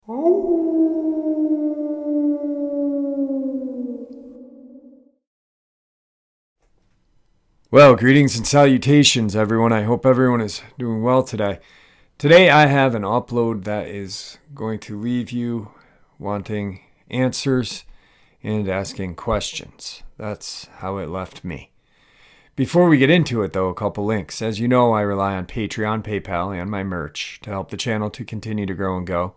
Well, greetings and salutations, everyone. I hope everyone is doing well today. Today, I have an upload that is going to leave you wanting answers and asking questions. That's how it left me. Before we get into it, though, a couple links. As you know, I rely on Patreon, PayPal, and my merch to help the channel to continue to grow and go.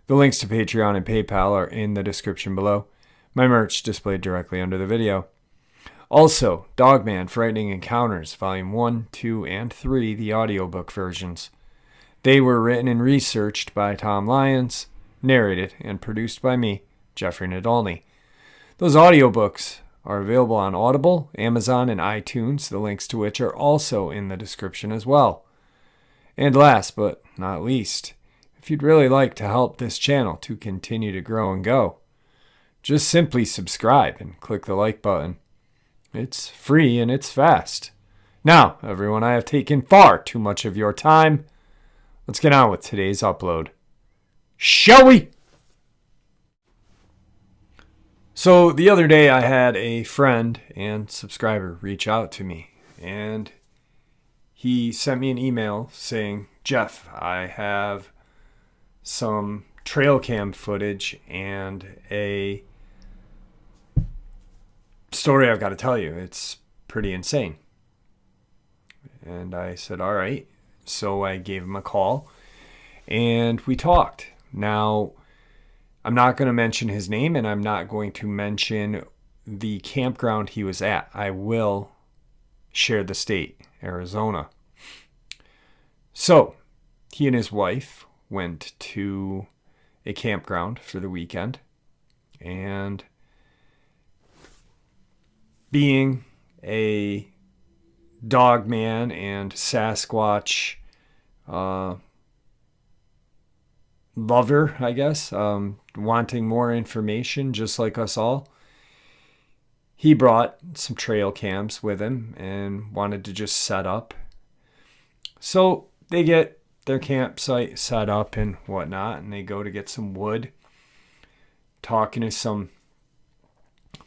The links to Patreon and PayPal are in the description below. My merch displayed directly under the video. Also, Dogman Frightening Encounters, Volume 1, 2, and 3, the audiobook versions. They were written and researched by Tom Lyons, narrated and produced by me, Jeffrey Nadolny. Those audiobooks are available on Audible, Amazon, and iTunes, the links to which are also in the description as well. And last but not least, if you'd really like to help this channel to continue to grow and go, just simply subscribe and click the like button. It's free and it's fast. Now, everyone, I have taken far too much of your time. Let's get on with today's upload. Shall we? So, the other day I had a friend and subscriber reach out to me, and he sent me an email saying, Jeff, I have some trail cam footage and a story I've got to tell you. It's pretty insane. And I said, all right. So I gave him a call and we talked. Now, I'm not going to mention his name and I'm not going to mention the campground he was at. I will share the state, Arizona. So he and his wife went to a campground for the weekend, and being a Dogman and Sasquatch lover, I guess, wanting more information just like us all, he brought some trail cams with him and wanted to just set up. So they get their campsite set up and whatnot, and they go to get some wood, talking to some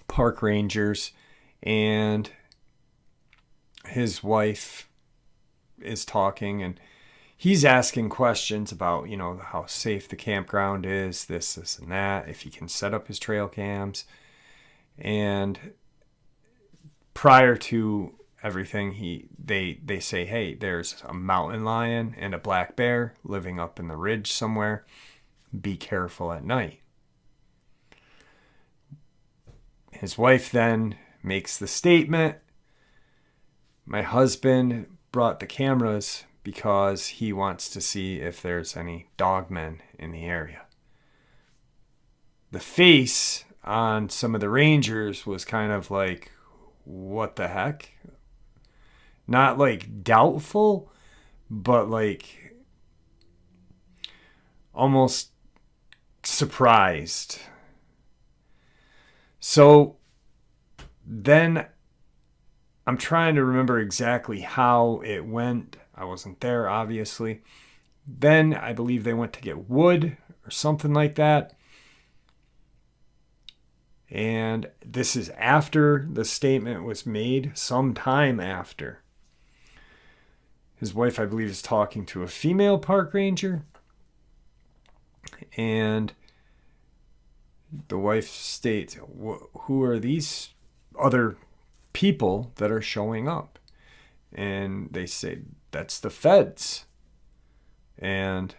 park rangers, and his wife is talking and he's asking questions about, how safe the campground is, this and that, if he can set up his trail cams. And prior to everything, they say, hey, there's a mountain lion and a black bear living up in the ridge somewhere. Be careful at night. His wife then makes the statement, my husband brought the cameras because he wants to see if there's any dogmen in the area. The face on some of the rangers was kind of like, what the heck? Not like doubtful, but like almost surprised. So then I'm trying to remember exactly how it went. I wasn't there, obviously. Then I believe they went to get wood or something like that. And this is after the statement was made, sometime after. His wife, I believe, is talking to a female park ranger. And the wife states, who are these other people that are showing up? And they say, that's the feds. And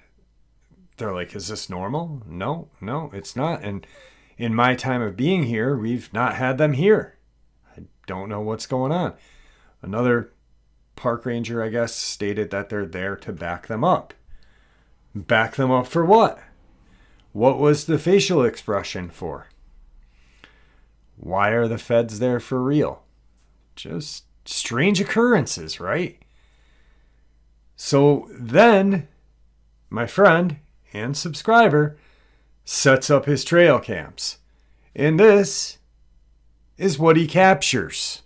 they're like, is this normal? No, it's not. And in my time of being here, we've not had them here. I don't know what's going on. Another park ranger, I guess, stated that they're there to back them up. Back them up for what? What was the facial expression for? Why are the feds there for real? Just strange occurrences, right? So then my friend and subscriber sets up his trail cams. And this is what he captures.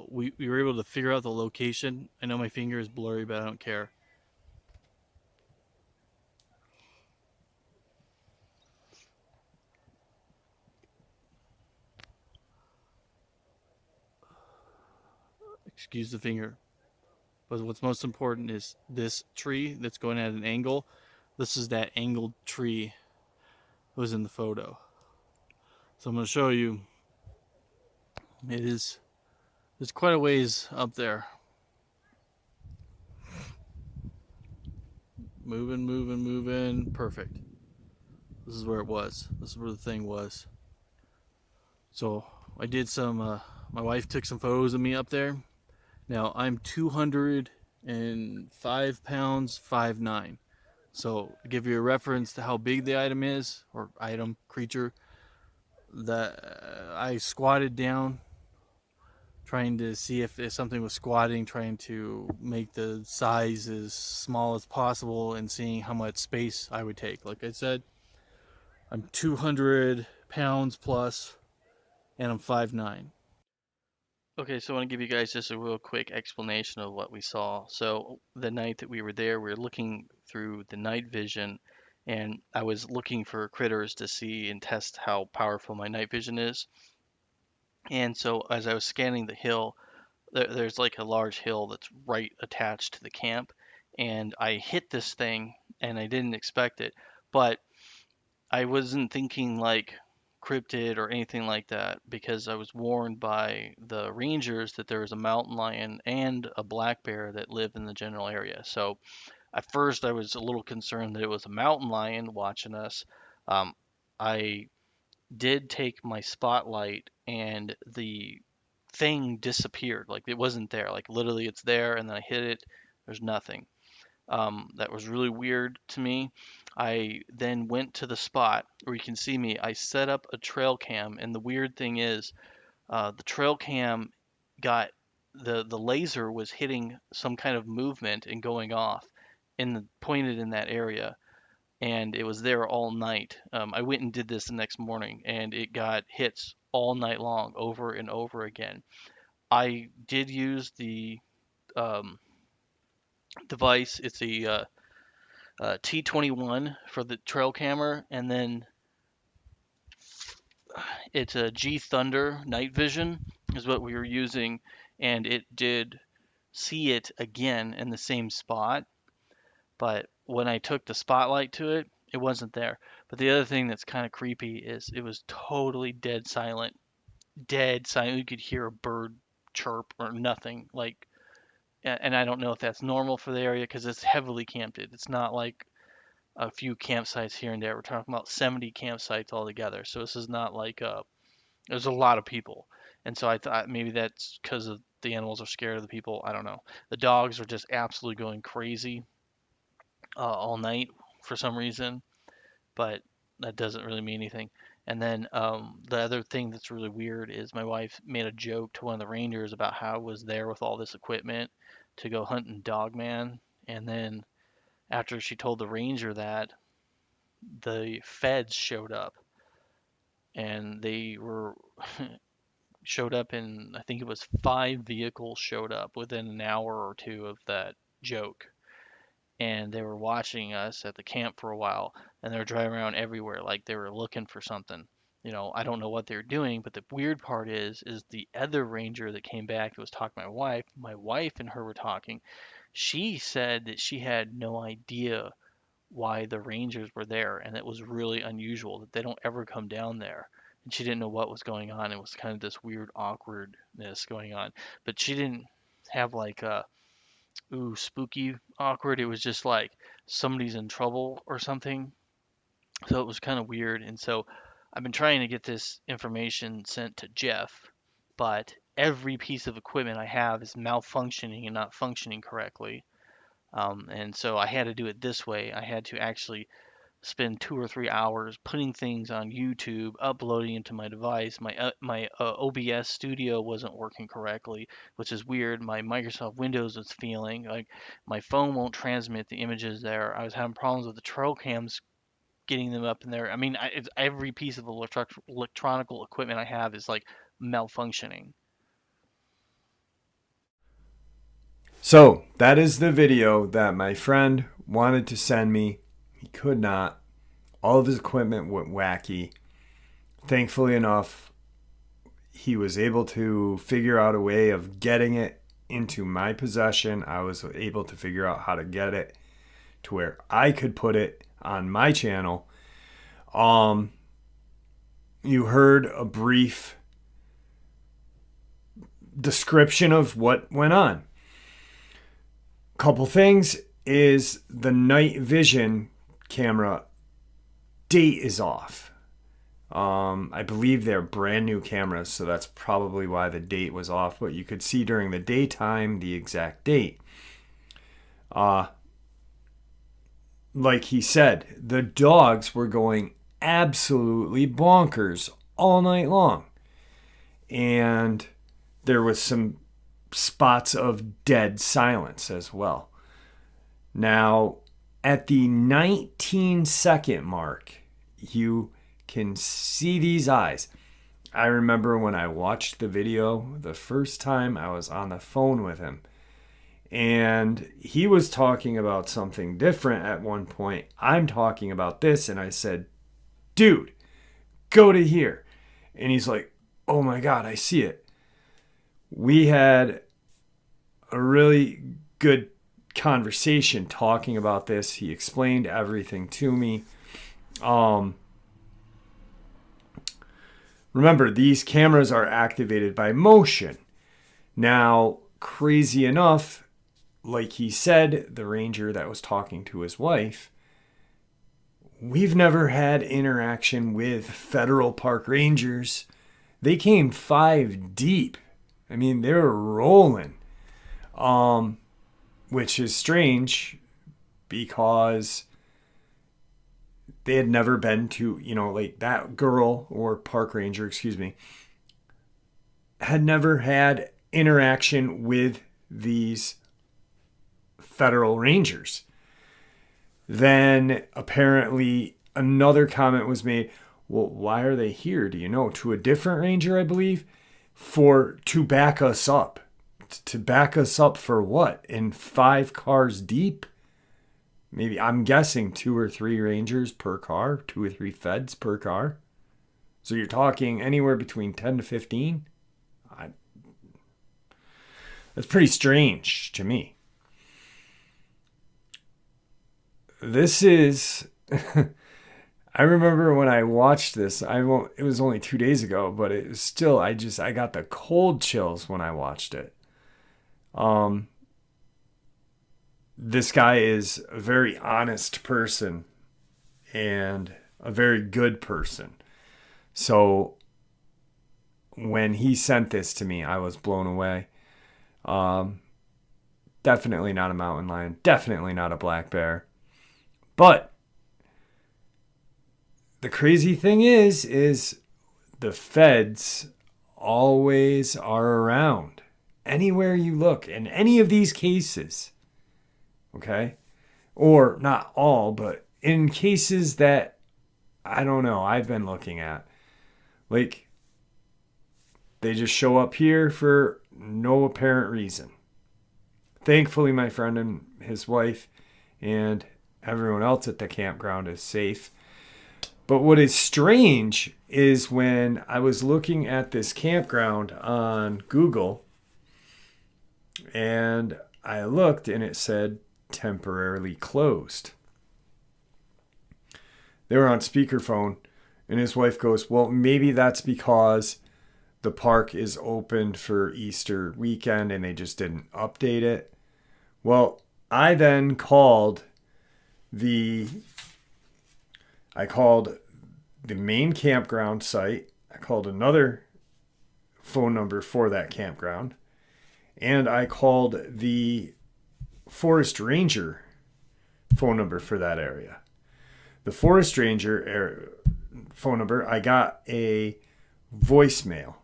We were able to figure out the location. I know my finger is blurry, but I don't care. Excuse the finger. But what's most important is this tree that's going at an angle. This is that angled tree that was in the photo. So I'm going to show you. It is There's quite a ways up there. Moving, moving, moving. Perfect. This is where it was. This is where the thing was. So I did some. My wife took some photos of me up there. Now I'm 205 pounds, 5'9". So to give you a reference to how big the item is, or item creature, that I squatted down, trying to see if something was squatting, trying to make the size as small as possible, and seeing how much space I would take. Like I said, I'm 200 pounds plus, and I'm 5'9". Okay, so I want to give you guys just a real quick explanation of what we saw. So the night that we were there, we were looking through the night vision, and I was looking for critters to see and test how powerful my night vision is. And so as I was scanning the hill, there's like a large hill that's right attached to the camp, and I hit this thing, and I didn't expect it, but I wasn't thinking like cryptid or anything like that because I was warned by the rangers that there was a mountain lion and a black bear that live in the general area. So at first I was a little concerned that it was a mountain lion watching us. I did take my spotlight and the thing disappeared. Like it wasn't there. Like literally it's there and then I hit it. There's nothing. That was really weird to me. I then went to the spot where you can see me. I set up a trail cam, and the weird thing is, the trail cam got the laser was hitting some kind of movement and going off, pointed in that area, and it was there all night. I went and did this the next morning, and it got hits all night long, over and over again. I did use the um, device. It's a T21 for the trail camera, and then it's a G Thunder night vision is what we were using, and it did see it again in the same spot. But when I took the spotlight to it, it wasn't there. But the other thing that's kind of creepy is it was totally dead silent. Dead silent. You could hear a bird chirp or nothing. Like, and I don't know if that's normal for the area because it's heavily camped. It's not like a few campsites here and there. We're talking about 70 campsites altogether. So this is not like there's a lot of people. And so I thought maybe that's because of the animals are scared of the people. I don't know. The dogs are just absolutely going crazy all night for some reason, but that doesn't really mean anything. And then the other thing that's really weird is my wife made a joke to one of the rangers about how I was there with all this equipment to go hunting Dogman. And then after she told the ranger that, the feds showed up and they were showed up in, I think it was 5 vehicles showed up within an hour or two of that joke, and they were watching us at the camp for a while, and they were driving around everywhere like they were looking for something. I don't know what they were doing, but the weird part is the other ranger that came back that was talking to my wife and her were talking. She said that she had no idea why the Rangers were there, and it was really unusual that they don't ever come down there. And she didn't know what was going on. It was kind of this weird awkwardness going on, but she didn't have like a ooh spooky awkward. It was just like somebody's in trouble or something. So it was kind of weird. And so I've been trying to get this information sent to Jeff, but every piece of equipment I have is malfunctioning and not functioning correctly. And so I had to do it this way. I had to actually spend 2 or 3 hours putting things on YouTube, uploading into my device. My OBS Studio wasn't working correctly, which is weird. My Microsoft Windows was failing. Like my phone won't transmit the images there. I was having problems with the trail cams getting them up in there. I mean, it's every piece of electronic equipment I have is like malfunctioning. So that is the video that my friend wanted to send me. He could not. All of his equipment went wacky. Thankfully enough, he was able to figure out a way of getting it into my possession. I was able to figure out how to get it to where I could put it on my channel. You heard a brief description of what went on. Couple things is the night vision camera date is off. I believe they're brand new cameras, so that's probably why the date was off, but you could see during the daytime the exact date. Like he said, the dogs were going absolutely bonkers all night long. And there was some spots of dead silence as well. Now, at the 19-second mark, you can see these eyes. I remember when I watched the video the first time, I was on the phone with him. And he was talking about something different at one point. I'm talking about this, and I said, dude, go to here. And he's like, oh my God, I see it. We had a really good conversation talking about this. He explained everything to me. Remember, these cameras are activated by motion. Now, crazy enough, like he said, the ranger that was talking to his wife, we've never had interaction with federal park rangers. They came 5 deep. I mean, they were rolling. Which is strange because they had never been to, like that girl or park ranger, had never had interaction with these federal rangers. Then apparently another comment was made. Well, why are they here? Do you know? To a different ranger, I believe, to back us up. To back us up for what? In 5 cars deep? Maybe, I'm guessing 2 or 3 rangers per car, 2 or 3 feds per car. So you're talking anywhere between 10 to 15? That's pretty strange to me. This is... I remember when I watched this, it was only 2 days ago, but it was still, I got the cold chills when I watched it. This guy is a very honest person and a very good person. So when he sent this to me, I was blown away. Definitely not a mountain lion. Definitely not a black bear. But the crazy thing is the feds always are around. Anywhere you look, in any of these cases, okay? Or not all, but in cases that, I don't know, I've been looking at. Like, they just show up here for no apparent reason. Thankfully, my friend and his wife and everyone else at the campground is safe. But what is strange is when I was looking at this campground on Google, and I looked and it said temporarily closed. They were on speakerphone, and his wife goes, well, maybe that's because the park is opened for Easter weekend and they just didn't update it. Well, I then called the main campground site. I called another phone number for that campground. And I called the forest ranger phone number for that area. The forest ranger phone number, I got a voicemail.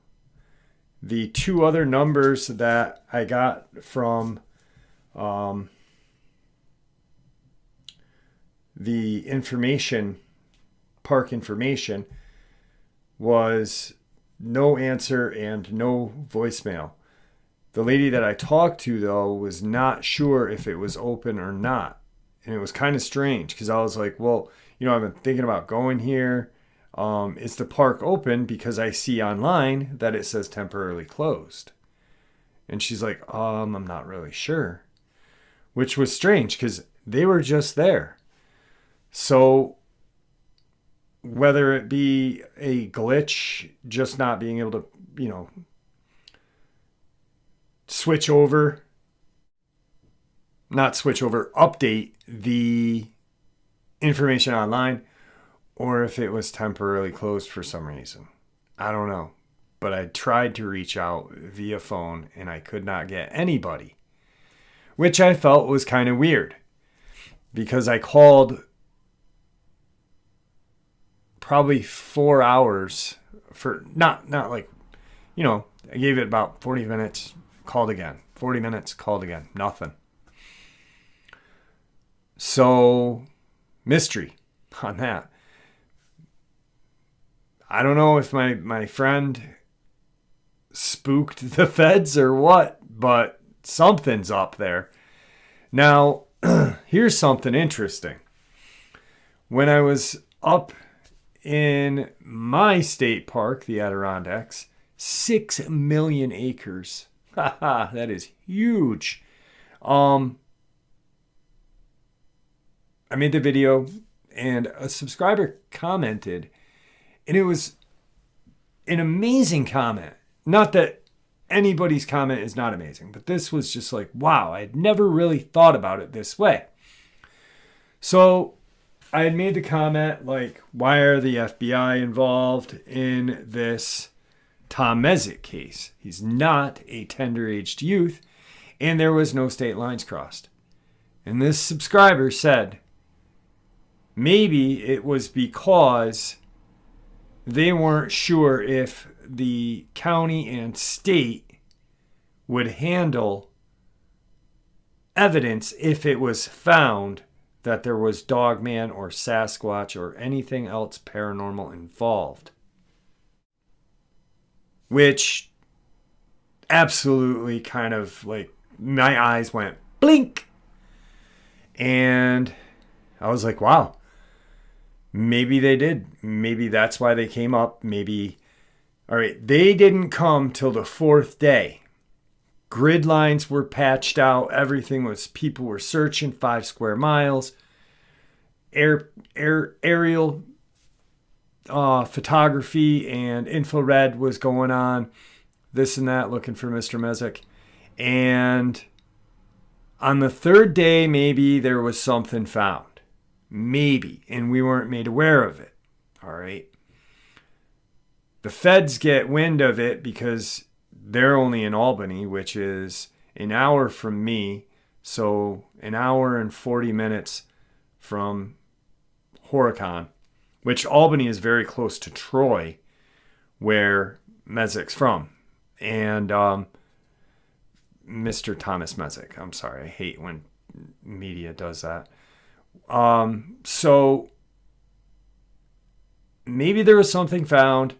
The 2 other numbers that I got from the park information, was no answer and no voicemail. The lady that I talked to, though, was not sure if it was open or not. And it was kind of strange because I was like, well, I've been thinking about going here. Is the park open? Because I see online that it says temporarily closed. And she's like, I'm not really sure. Which was strange because they were just there. So whether it be a glitch, just not being able to, switch over, not switch over, update the information online, or if it was temporarily closed for some reason. I don't know. But I tried to reach out via phone and I could not get anybody, which I felt was kind of weird because I called probably 4 hours for not like, I gave it about 40 minutes, called again, 40 minutes, called again, nothing. So, mystery on that. I don't know if my friend spooked the feds or what, but something's up there. Now, here's something interesting. When I was up in my state park, the Adirondacks, 6 million acres. Haha, that is huge. I made the video and a subscriber commented, and it was an amazing comment. Not that anybody's comment is not amazing, but this was just like, wow, I had never really thought about it this way. So I had made the comment like, why are the FBI involved in this Tom Mezek case? He's not a tender-aged youth, and there was no state lines crossed. And this subscriber said, maybe it was because they weren't sure if the county and state would handle evidence if it was found that there was Dogman or Sasquatch or anything else paranormal involved. Which absolutely kind of like my eyes went blink. And I was like, wow, maybe they did. Maybe that's why they came up. Maybe, all right, they didn't come till the 4th day. Grid lines were patched out. Everything was, people were searching 5 square miles. Aerial photography and infrared was going on. This and that, looking for Mr. Mezek. And on the 3rd day, maybe there was something found. Maybe. And we weren't made aware of it. All right. The feds get wind of it because they're only in Albany, which is an hour from me. So an hour and 40 minutes from Horicon, which Albany is very close to Troy, where Mezek's from. And Mr. Thomas Mezek. I'm sorry. I hate when media does that. So maybe there was something found.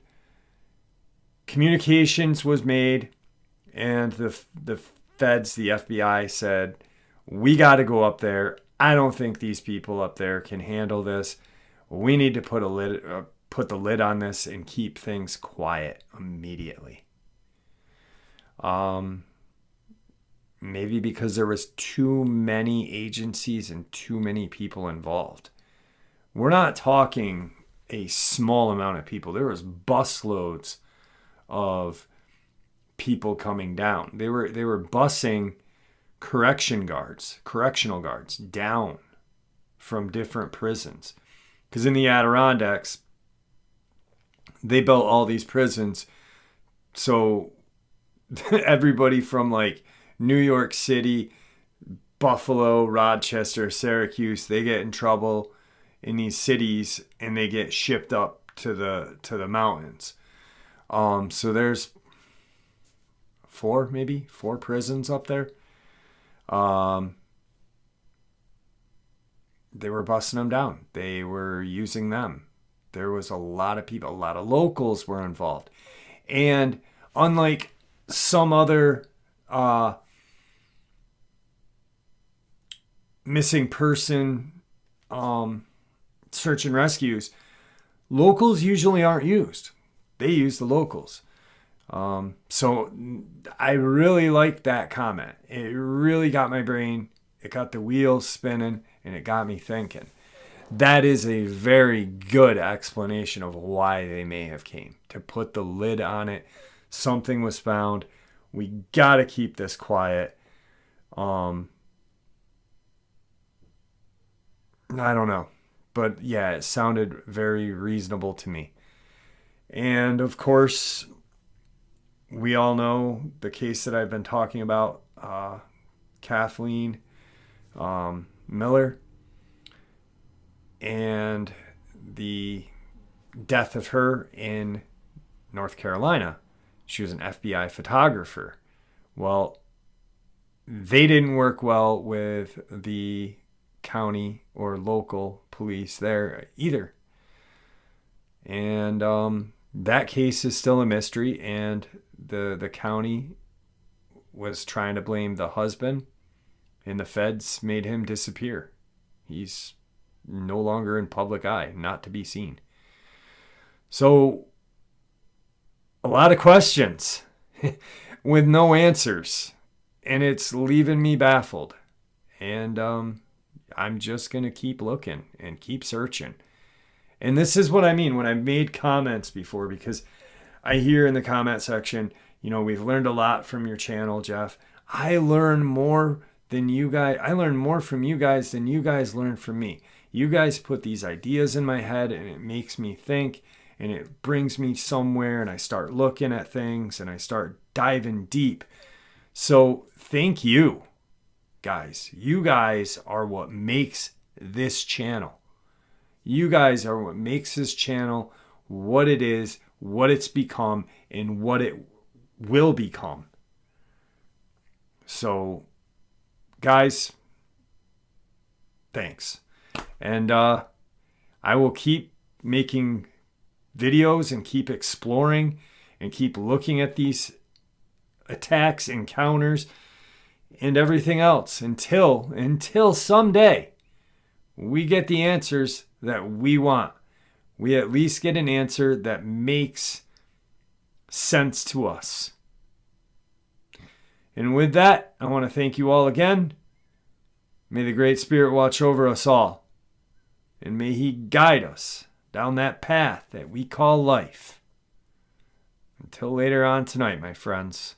Communications was made, and the feds, the FBI said, we got to go up there. I don't think these people up there can handle this. We need to put the lid on this and keep things quiet immediately. Maybe because there was too many agencies and too many people involved. We're not talking a small amount of people. There was busloads of people coming down. They were busing correctional guards down from different prisons. Because in the Adirondacks, they built all these prisons. So everybody from like New York City, Buffalo, Rochester, Syracuse, they get in trouble in these cities and they get shipped up to the mountains. So there's 4 prisons up there. They were busting them down. They were using them. There was a lot of people, a lot of locals were involved. And unlike some other missing person search and rescues, locals usually aren't used. They use the locals. So I really liked that comment. It really got my brain, it got the wheels spinning, and it got me thinking. That is a very good explanation of why they may have came. To put the lid on it. Something was found. We got to keep this quiet. I don't know. But yeah, it sounded very reasonable to me. And of course, we all know the case that I've been talking about, Kathleen Miller, and the death of her in North Carolina. She was an FBI photographer. Well, they didn't work well with the county or local police there either. And that case is still a mystery, and the county was trying to blame the husband, and the feds made him disappear. He's no longer in public eye, not to be seen. So, a lot of questions with no answers, and it's leaving me baffled. And I'm just going to keep looking and keep searching. And this is what I mean when I've made comments before, because I hear in the comment section, we've learned a lot from your channel, Jeff. I learn more than you guys. I learn more from you guys than you guys learn from me. You guys put these ideas in my head, and it makes me think, and it brings me somewhere, and I start looking at things, and I start diving deep. So thank you, guys. You guys are what makes this channel. You guys are what makes this channel what it is, what it's become, and what it will become. So, guys, thanks. And I will keep making videos and keep exploring and keep looking at these attacks, encounters, and everything else until someday we get the answers that we want. We at least get an answer that makes sense to us. And with that, I want to thank you all again. May the Great Spirit watch over us all. And may He guide us down that path that we call life. Until later on tonight, my friends.